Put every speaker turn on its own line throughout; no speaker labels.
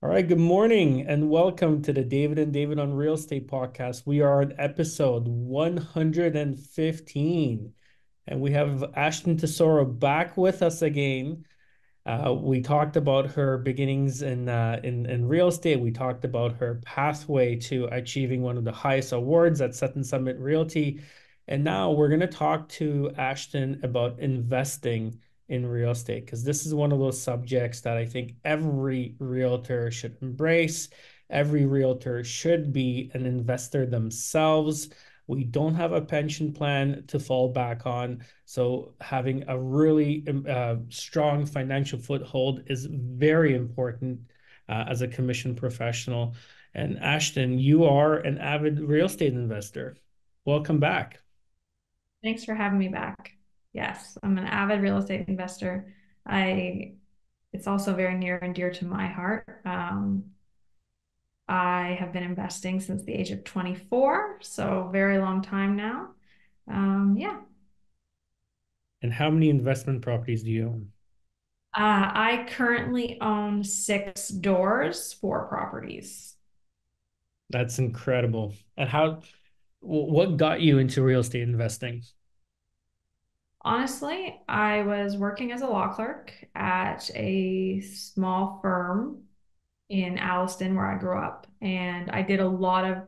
All right, good morning and welcome to the David and David on Real Estate podcast. We are on episode 115 and we have Ashtonne Tesoro back with us again. We talked about her beginnings in real estate. We talked about her pathway to achieving one of the highest awards at Sutton Summit Realty. And now we're going to talk to Ashtonne about investing in real estate because this is one of those subjects that I think every realtor should embrace. Every realtor should be an investor themselves. We don't have a pension plan to fall back on. So having a really strong financial foothold is very important as a commissioned professional. And Ashtonne, you are an avid real estate investor. Welcome back.
Thanks for having me back. Yes, I'm an avid real estate investor. I It's also very near and dear to my heart. I have been investing since the age of 24, so very long time now. Yeah.
And how many investment properties do you own?
I currently own 6 doors, 4 properties.
That's incredible. And what got you into real estate investing?
Honestly, I was working as a law clerk at a small firm in Alliston, where I grew up, and I did a lot of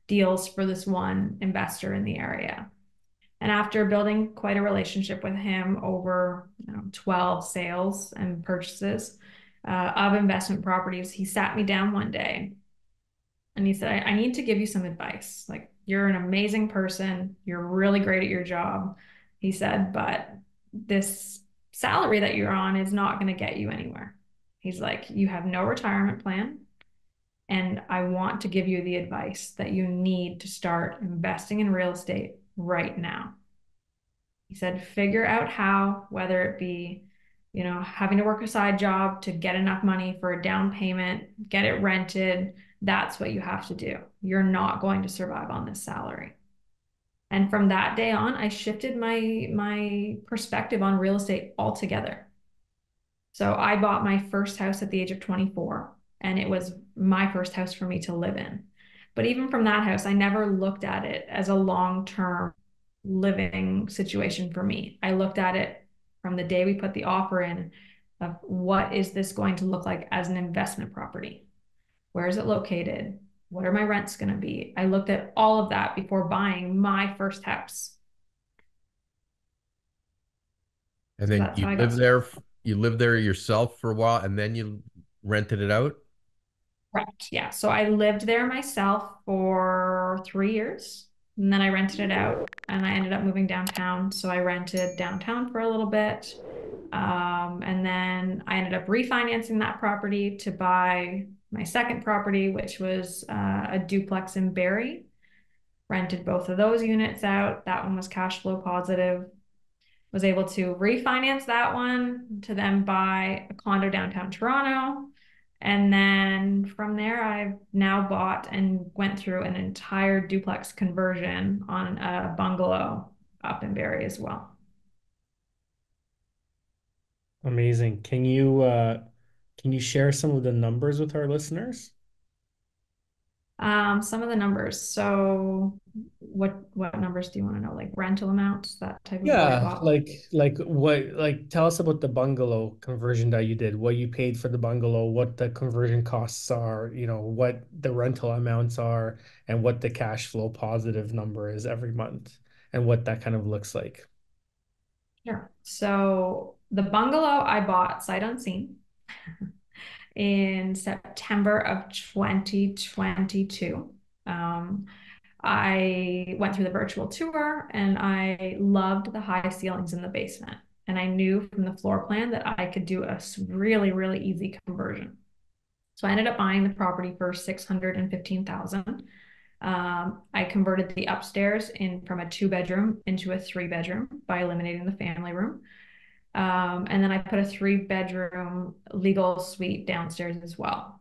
deals for this one investor in the area. And after building quite a relationship with him over 12 sales and purchases of investment properties, he sat me down one day and he said, I need to give you some advice. Like, you're an amazing person. You're really great at your job. He said, but this salary that you're on is not going to get you anywhere. He's like, you have no retirement plan. And I want to give you the advice that you need to start investing in real estate right now. He said, figure out how, whether it be, having to work a side job to get enough money for a down payment, get it rented. That's what you have to do. You're not going to survive on this salary. And from that day on, I shifted my perspective on real estate altogether. So I bought my first house at the age of 24, and it was my first house for me to live in. But even from that house, I never looked at it as a long-term living situation for me. I looked at it from the day we put the offer in of what is this going to look like as an investment property? Where is it located? What are my rents going to be? I looked at all of that before buying my first house.
And
So
then
that's how I got started.
you lived there yourself for a while, and then you rented it out?
Correct. Yeah. So I lived there myself for 3 years, and then I rented it out, and I ended up moving downtown. So I rented downtown for a little bit. And then I ended up refinancing that property to buy my second property, which was a duplex in Barrie. Rented both of those units out. That one was cash flow positive. Was able to refinance that one to then buy a condo downtown Toronto. And then from there, I've now bought and went through an entire duplex conversion on a bungalow up in Barrie as well.
Amazing. Can you share some of the numbers with our listeners?
Some of the numbers. So what numbers do you want to know? Like rental amounts, that type of what I
Yeah,
bought?
tell us about the bungalow conversion that you did, what you paid for the bungalow, what the conversion costs are, what the rental amounts are, and what the cash flow positive number is every month, and what that kind of looks like.
Sure. So the bungalow I bought sight unseen in September of 2022. Um, I went through the virtual tour and I loved the high ceilings in the basement. And I knew from the floor plan that I could do a really, really easy conversion. So I ended up buying the property for 615,000. I converted the upstairs in from a 2 bedroom into a 3 bedroom by eliminating the family room. And then I put a 3 bedroom legal suite downstairs as well.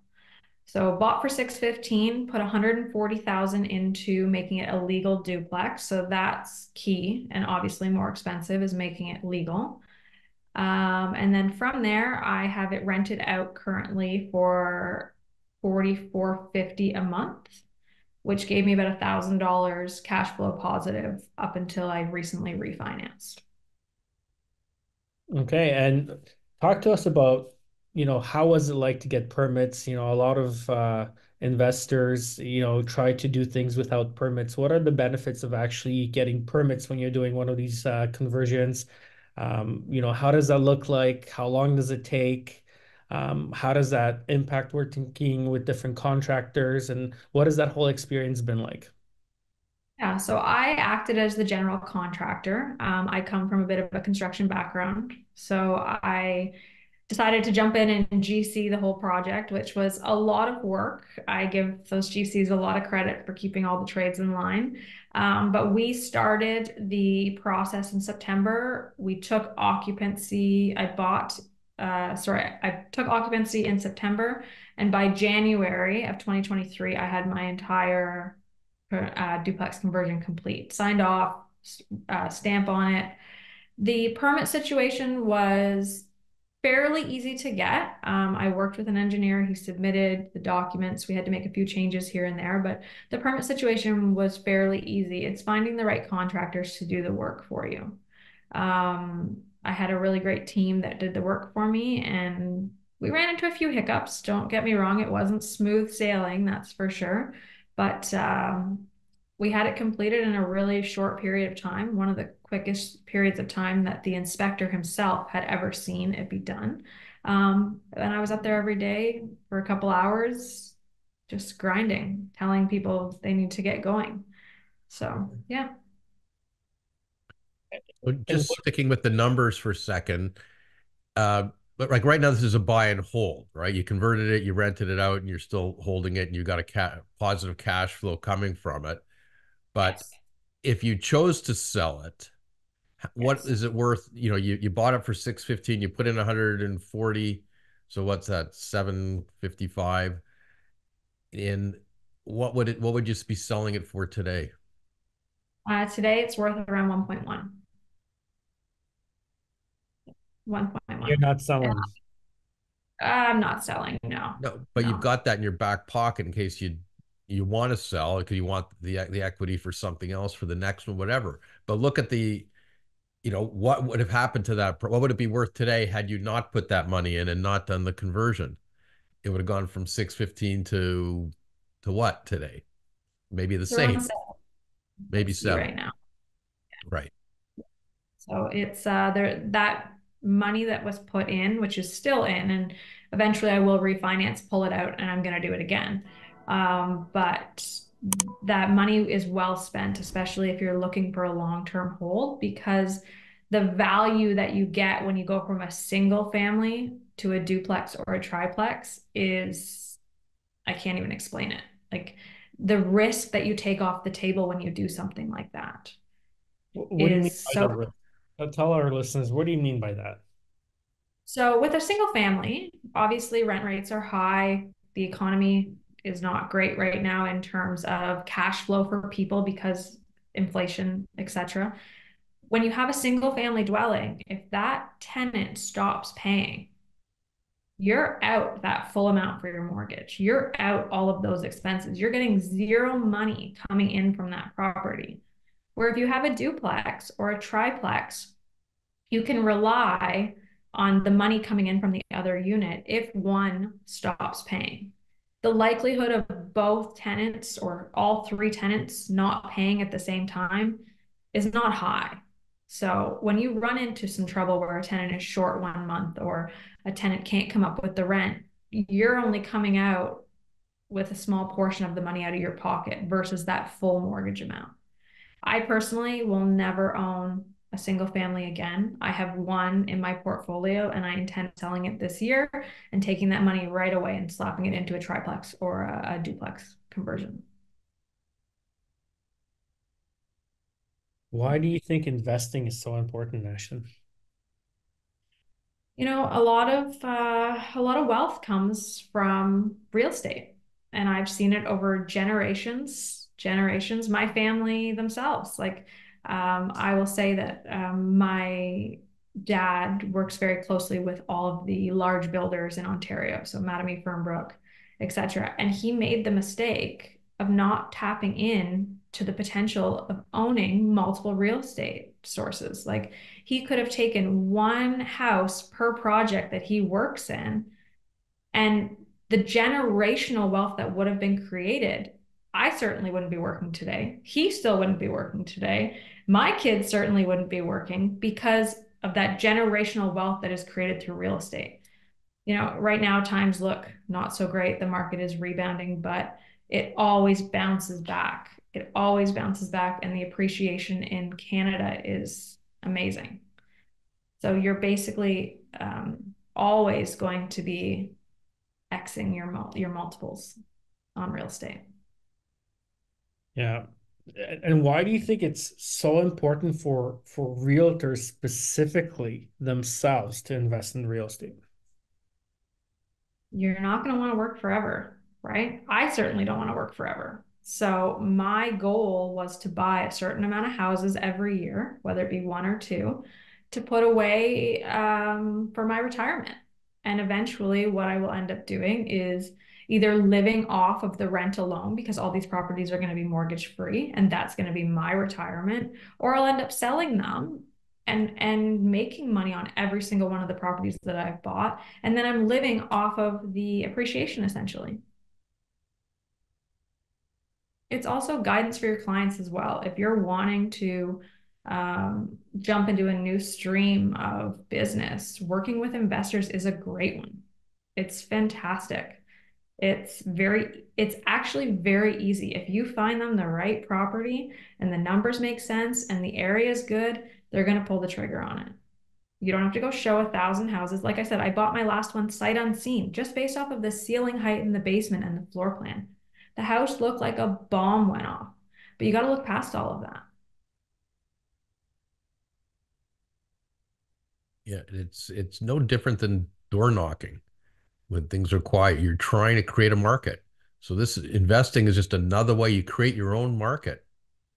So bought for 615, put 140,000 into making it a legal duplex. So that's key, and obviously more expensive is making it legal. And then from there, I have it rented out currently for $4,450 a month, which gave me about $1,000 cash flow positive up until I recently refinanced.
Okay, and talk to us about, how was it like to get permits? A lot of investors, try to do things without permits. What are the benefits of actually getting permits when you're doing one of these conversions? How does that look like? How long does it take? How does that impact working with different contractors? And what has that whole experience been like?
Yeah, so I acted as the general contractor. I come from a bit of a construction background. So I decided to jump in and GC the whole project, which was a lot of work. I give those GCs a lot of credit for keeping all the trades in line. But we started the process in September. We took occupancy. I took occupancy in September. And by January of 2023, I had my entire duplex conversion complete, signed off, stamp on it. The permit situation was fairly easy to get. I worked with an engineer. He submitted the documents. We had to make a few changes here and there, but the permit situation was fairly easy. It's finding the right contractors to do the work for you. I had a really great team that did the work for me, and we ran into a few hiccups. Don't get me wrong, it wasn't smooth sailing, that's for sure. But we had it completed in a really short period of time, one of the quickest periods of time that the inspector himself had ever seen it be done. And I was up there every day for a couple hours, just grinding, telling people they need to get going. So, yeah.
And
Just sticking with the numbers for a second. Uh, but like right now, this is a buy and hold, right? You converted it, you rented it out, and you're still holding it, and you got a positive cash flow coming from it. But
Yes.
if you chose to sell it, what
Yes.
is it worth? You bought it for 615, you put in 140. So what's that? 755. In what would you be selling it for today?
Today it's worth around 1.1.
you're
1.1.
not selling.
I'm not selling. No,
No, but you've
no.
got that in your back pocket in case you want to sell because you want the equity for something else for the next one, whatever. But look at what would have happened to that? What would it be worth today had you not put that money in and not done the conversion? It would have gone from 615 to what today? Maybe the
It's around
same,
7 I
maybe
see
seven.
right now.
Right.
So it's there that money that was put in, which is still in, and eventually I will refinance, pull it out, and I'm going to do it again. But that money is well spent, especially if you're looking for a long-term hold, because the value that you get when you go from a single family to a duplex or a triplex is, I can't even explain it. Like the risk that you take off the table when you do something like that
What do you mean
is
by
so.
the risk? Tell our listeners, what do you mean by that?
So with a single family, obviously rent rates are high. The economy is not great right now in terms of cash flow for people because inflation, etc. When you have a single family dwelling, if that tenant stops paying, you're out that full amount for your mortgage. You're out all of those expenses. You're getting zero money coming in from that property. Where if you have a duplex or a triplex, you can rely on the money coming in from the other unit if one stops paying. The likelihood of both tenants or all three tenants not paying at the same time is not high. So when you run into some trouble where a tenant is short 1 month or a tenant can't come up with the rent, you're only coming out with a small portion of the money out of your pocket versus that full mortgage amount. I personally will never own a single family again. I have one in my portfolio and I intend selling it this year and taking that money right away and slapping it into a triplex or a duplex conversion.
Why do you think investing is so important, Ashton?
A lot of wealth comes from real estate, and I've seen it over generations. My family themselves, like I will say that my dad works very closely with all of the large builders in Ontario, so Mattamy, Fernbrook. etc. And he made the mistake of not tapping in to the potential of owning multiple real estate sources. Like he could have taken one house per project that he works in, and the generational wealth that would have been created. I certainly wouldn't be working today. He still wouldn't be working today. My kids certainly wouldn't be working because of that generational wealth that is created through real estate. Right now times look not so great. The market is rebounding, but it always bounces back. It always bounces back, and the appreciation in Canada is amazing. So you're basically always going to be Xing your multiples on real estate.
Yeah. And why do you think it's so important for realtors specifically themselves to invest in real estate?
You're not going to want to work forever, right? I certainly don't want to work forever. So my goal was to buy a certain amount of houses every year, whether it be one or two, to put away for my retirement. And eventually, what I will end up doing is either living off of the rent alone because all these properties are going to be mortgage free, and that's going to be my retirement, or I'll end up selling them and making money on every single one of the properties that I've bought, and then I'm living off of the appreciation essentially. It's also guidance for your clients as well. If you're wanting to jump into a new stream of business, working with investors is a great one. It's fantastic. It's actually very easy. If you find them the right property and the numbers make sense and the area is good, they're going to pull the trigger on it. You don't have to go show 1,000 houses. Like I said, I bought my last one sight unseen, just based off of the ceiling height in the basement and the floor plan. The house looked like a bomb went off, but you got to look past all of that.
Yeah, it's no different than door knocking when things are quiet. You're trying to create a market. So this investing is just another way you create your own market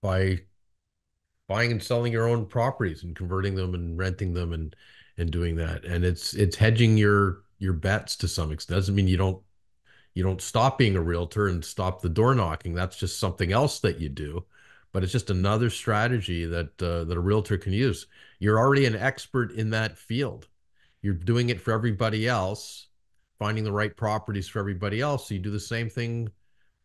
by buying and selling your own properties and converting them and renting them and doing that. And it's hedging your bets to some extent. Doesn't mean you don't stop being a realtor and stop the door knocking. That's just something else that you do. But it's just another strategy that a realtor can use. You're already an expert in that field. You're doing it for everybody else, finding the right properties for everybody else. So you do the same thing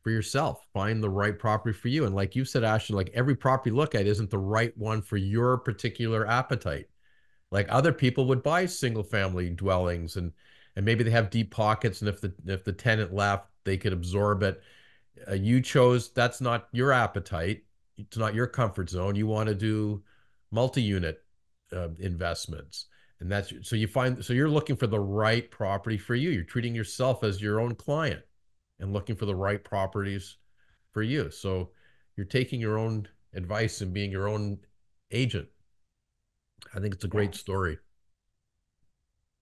for yourself. Find the right property for you. And like you said, Ashton, like every property you look at isn't the right one for your particular appetite. Like other people would buy single family dwellings and maybe they have deep pockets, and if the tenant left, they could absorb it. You chose that's not your appetite. It's not your comfort zone. You want to do multi-unit investments, and that's so you find so you're looking for the right property for you. You're treating yourself as your own client and looking for the right properties for you. So you're taking your own advice and being your own agent. I think it's a
Yeah.
great story.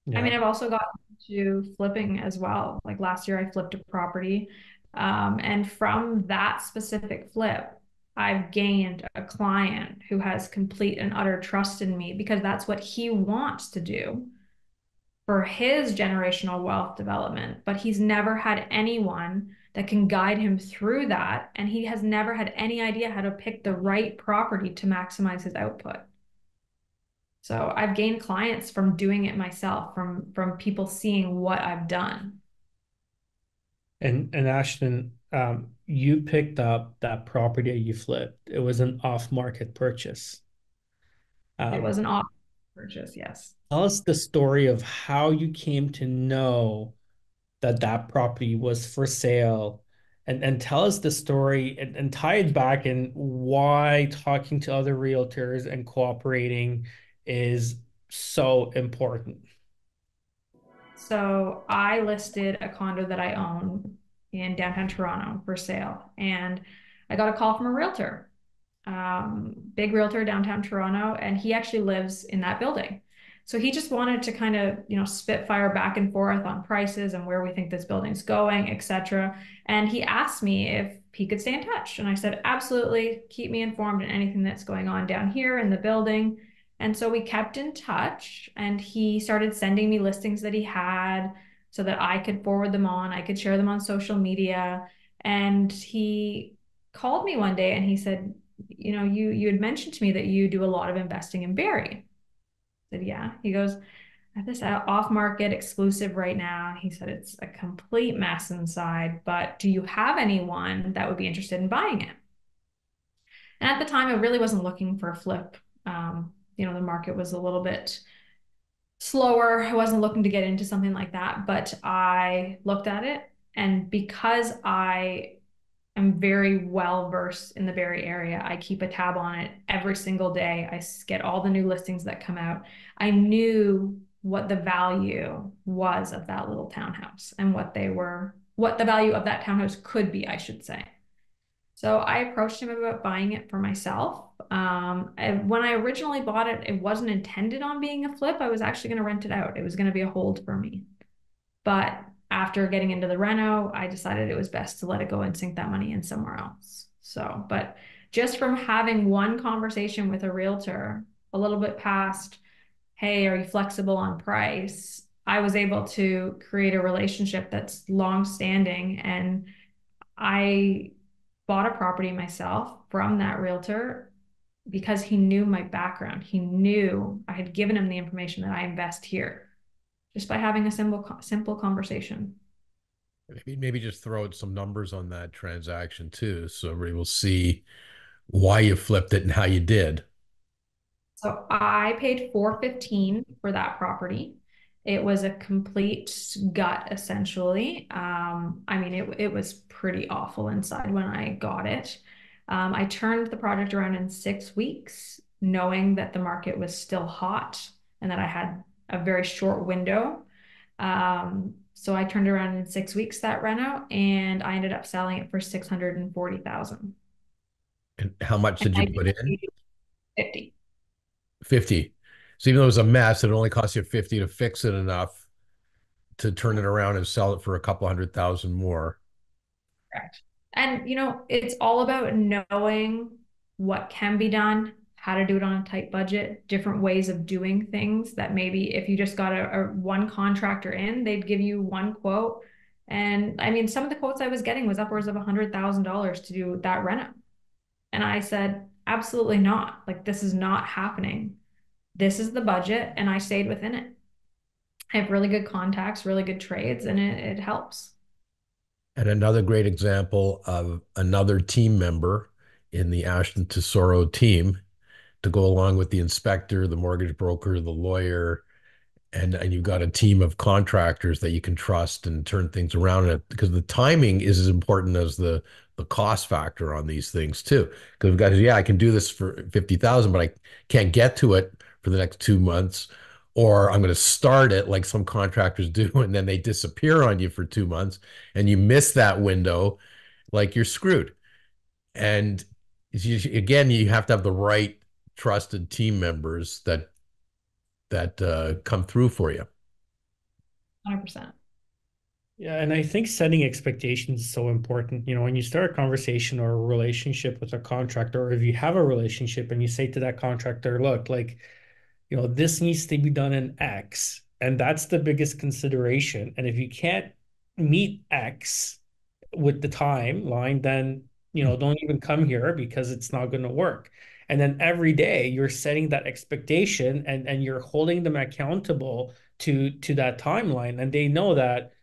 I
Yeah.
mean, I've also gotten into flipping as well. Like last year, I flipped a property. And from that specific flip, I've gained a client who has complete and utter trust in me because that's what he wants to do for his generational wealth development. But he's never had anyone that can guide him through that. And he has never had any idea how to pick the right property to maximize his output. So I've gained clients from doing it myself, from people seeing what I've done.
And Ashton, you picked up that property you flipped. It was an off-market purchase.
It
Um,
was an off purchase, yes.
Tell us the story of how you came to know that that property was for sale, and tell us the story and tie it back in why talking to other realtors and cooperating is so important.
So I listed a condo that I own in downtown Toronto for sale, and I got a call from a realtor, big realtor downtown Toronto, and he actually lives in that building. So he just wanted to kind of, spitfire back and forth on prices and where we think this building's going, etc. And he asked me if he could stay in touch. And I said, absolutely, keep me informed on anything that's going on down here in the building. And so we kept in touch, and he started sending me listings that he had. so that I could forward them on, I could share them on social media. And he called me one day and he said, you know, you had mentioned to me that you do a lot of investing in Barrie. I said, yeah. He goes, I have this off market exclusive right now. He said it's a complete mess inside, but do you have anyone that would be interested in buying it? And at the time, I really wasn't looking for a flip. You know, the market was a little bit slower. I wasn't looking to get into something like that, but I looked at it. And because I am very well versed in the Barrie area, I keep a tab on it every single day. I get all the new listings that come out. I knew what the value was of that little townhouse and what the value of that townhouse could be, I should say. So I approached him about buying it for myself. When I originally bought it, it wasn't intended on being a flip. I was actually going to rent it out. It was going to be a hold for me. But after getting into the reno, I decided it was best to let it go and sink that money in somewhere else. So, but just from having one conversation with a realtor, a little bit past, hey, are you flexible on price? I was able to create a relationship that's long standing. And I bought a property myself from that realtor because he knew my background. He knew I had given him the information that I invest here just by having a simple conversation.
Maybe just throw out some numbers on that transaction too, so everybody will see why you flipped it and how you did.
So I paid 415 for that property. It was a complete gut, essentially. I mean, it was pretty awful inside when I got it. I turned the project around in 6 weeks, knowing that the market was still hot and that I had a very short window. So I turned around in 6 weeks that reno, and I ended up selling it for 640,000.
And how much
And
did you
I
put in?
paid 50.
50. So even though it was a mess, it only cost you 50 to fix it enough to turn it around and sell it for a couple 100,000 more.
Correct. And, you know, it's all about knowing what can be done, how to do it on a tight budget, different ways of doing things that maybe if you just got a one contractor in, they'd give you one quote. And I mean, some of the quotes I was getting was upwards of $100,000 to do that reno. And I said, absolutely not. Like, this is not happening. This is the budget. And I stayed within it. I have really good contacts, really good trades, and it helps.
And another great example of another team member in the Ashton Tesoro team to go along with the inspector, the mortgage broker, the lawyer, and you've got a team of contractors that you can trust and turn things around, because the timing is as important as the cost factor on these things too. Because we've got, yeah, I can do this for 50,000, but I can't get to it for the next 2 months, or I'm going to start it like some contractors do, and then they disappear on you for 2 months, and you miss that window, like you're screwed. And again, you have to have the right trusted team members that come through for you.
100%.
Yeah, and I think setting expectations is so important. You know, when you start a conversation or a relationship with a contractor, or if you have a relationship and you say to that contractor, look, like, you know, this needs to be done in X, and that's the biggest consideration. And if you can't meet X with the timeline, then, you know, don't even come here because it's not going to work. And then every day you're setting that expectation and you're holding them accountable to that timeline. And they know that,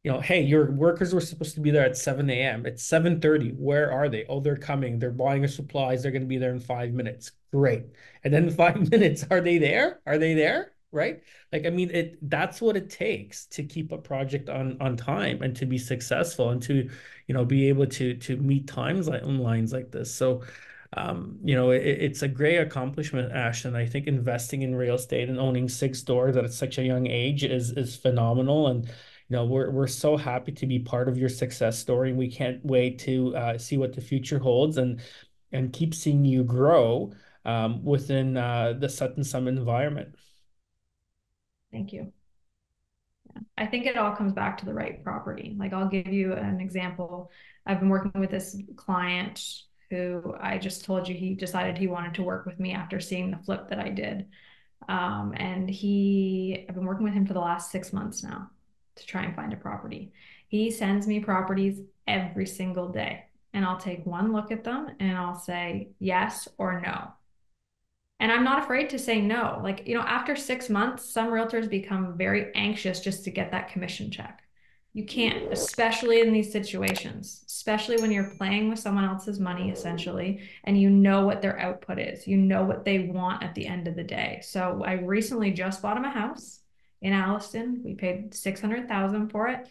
you know, hey, your workers were supposed to be there at 7 a.m. It's 7:30. Where are they? Oh, they're coming. They're buying us supplies. They're going to be there in 5 minutes. Great. And then 5 minutes, are they there? Are they there? Right? Like, I mean, that's what it takes to keep a project on time and to be successful and to, you know, be able to meet times like lines like this. So you know, it's a great accomplishment, Ash, and I think investing in real estate and owning 6 stores at such a young age is phenomenal. And you know, we're so happy to be part of your success story. And we can't wait to see what the future holds and keep seeing you grow within the Sutton Summit environment.
Thank you. I think it all comes back to the right property. Like, I'll give you an example. I've been working with this client who I just told you he decided he wanted to work with me after seeing the flip that I did. And I've been working with him for the last 6 months now. to try and find a property. He sends me properties every single day, and I'll take one look at them and I'll say yes or no. And I'm not afraid to say no. Like, after 6 months, some realtors become very anxious just to get that commission check. You can't, especially in these situations, especially when you're playing with someone else's money, essentially, and you know what their output is. You know what they want at the end of the day. So I recently just bought him a house in Alliston. We paid 600,000 for it.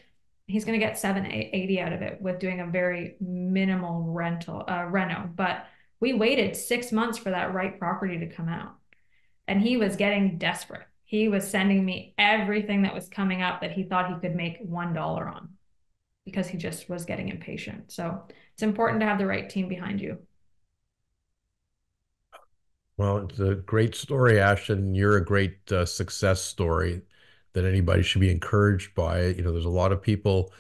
He's going to get 780 out of it with doing a very minimal reno. But we waited 6 months for that right property to come out. And he was getting desperate. He was sending me everything that was coming up that he thought he could make $1 on because he just was getting impatient. So it's important to have the right team behind you.
Well, it's a great story, Ashton. You're a great success story that anybody should be encouraged by. There's a lot of people,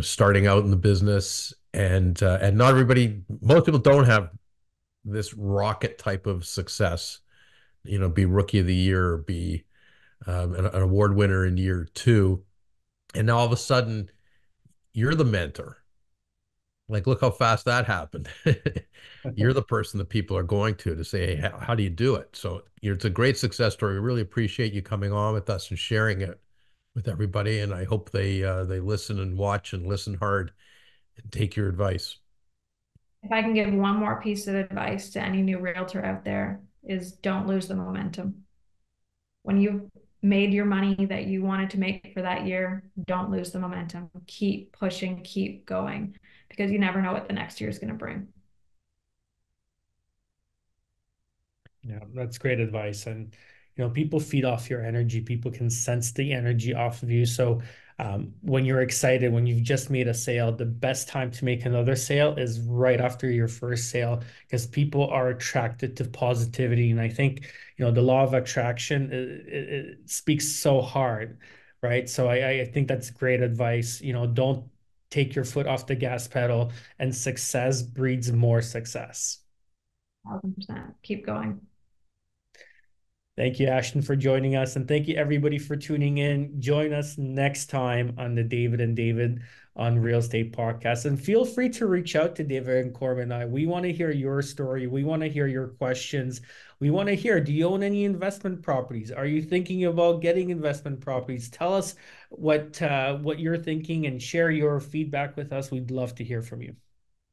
starting out in the business, and not everybody. Most people don't have this rocket type of success. Be rookie of the year, or be an award winner in year two, and now all of a sudden you're the mentor. Like, look how fast that happened. You're the person that people are going to say, hey, how do you do it? So it's a great success story. We really appreciate you coming on with us and sharing it with everybody. And I hope they listen and watch and listen hard and take your advice.
If I can give one more piece of advice to any new realtor out there is don't lose the momentum. When you've made your money that you wanted to make for that year, don't lose the momentum. Keep pushing, keep going, because you never know what the next year is going to bring.
Yeah, that's great advice. And people feed off your energy. People can sense the energy off of you. So when you're excited, when you've just made a sale, the best time to make another sale is right after your first sale, because people are attracted to positivity. And I think, the law of attraction, it speaks so hard, right? So I think that's great advice. Don't take your foot off the gas pedal, and success breeds more success.
1,000%. Keep going.
Thank you, Ashton, for joining us. And thank you, everybody, for tuning in. Join us next time on the David and David on Real Estate Podcast. And feel free to reach out to David and Corbin and I. We want to hear your story. We want to hear your questions. We want to hear, do you own any investment properties? Are you thinking about getting investment properties? Tell us what you're thinking and share your feedback with us. We'd love to hear from you.